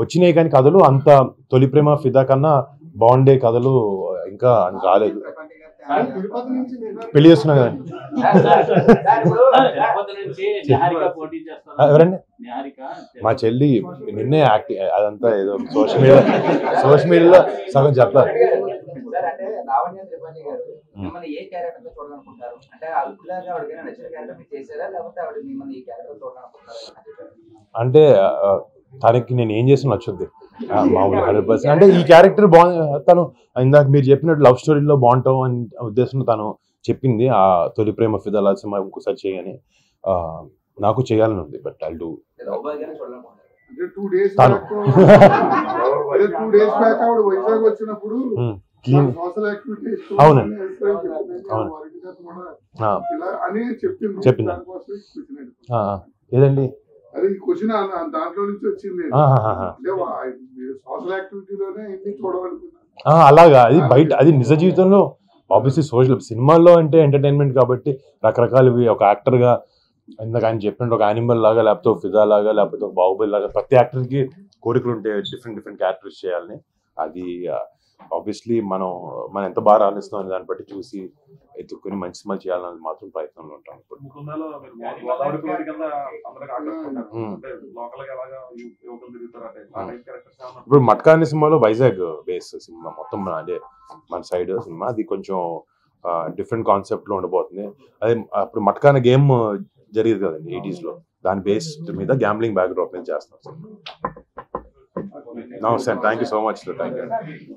వచ్చినాయి కానీ కథలు అంత తొలి ప్రేమ ఫిదా కన్నా బాగుండే కథలు ఇంకా రాలేదు. పెళ్లి చేస్తున్నా కదండి. ఎవరండి? మా చెల్లి నిన్నే యాక్టింగ్ అదంతా ఏదో సోషల్ మీడియాలో సగం చెప్తారు. అంటే తనకి నేను ఏం చేసినా నచ్చుద్ది మామూలుగా 100%. అంటే ఈ క్యారెక్టర్ తను ఇందాక మీరు చెప్పినట్టు లవ్ స్టోరీలో బాగుంటాం అని ఉద్దేశంలో తను చెప్పింది. ఆ తొలి ప్రేమ ఫిదా సినిమా ఇంకోసారి చేయని నాకు చేయాలని ఉంది. But I'll do. తను అవునండి చెప్పింది ఏదండి అది క్వశ్చన్ దాంట్లో నుంచి వచ్చింది. సోషల్ యాక్టివిటీలోనే ఇన్ని చూడాలనుకున్నా అలాగా. అది బయట అది నిజ జీవితంలో ఆబ్వియస్లీ సోషల్ సినిమాల్లో అంటే ఎంటర్టైన్మెంట్ కాబట్టి రకరకాలవి ఒక యాక్టర్గా ఇందాక ఆయన చెప్పినట్టు ఒక యానిమల్ లాగా లేకపోతే ఫిదా లాగా లేకపోతే బాహుబలి లాగా ప్రతి యాక్టర్కి కోరికలు ఉంటే డిఫరెంట్ క్యారెక్టర్స్ చేయాలని. అది ఆబ్వియస్లీ మనం ఎంత బాగా రాణిస్తాం అనే దాన్ని బట్టి చూసి ఎత్తుకుని మంచి సినిమా చేయాలని మాత్రం ప్రయత్నంలో ఉంటాం. ఇప్పుడు మట్కా అనే సినిమాలో వైజాగ్ బేస్ సినిమా మొత్తం అంటే మన సైడ్ సినిమా అది కొంచెం డిఫరెంట్ కాన్సెప్ట్ లో ఉండబోతుంది. అదే అప్పుడు మట్కా అనే గేమ్ జరిగేది కదండి 80s లో, దాని బేస్ మీద గ్యాంబ్లింగ్ బ్యాక్ డ్రాప్ మీద చేస్తాం. నమస్తే, thank you so much. Thank you.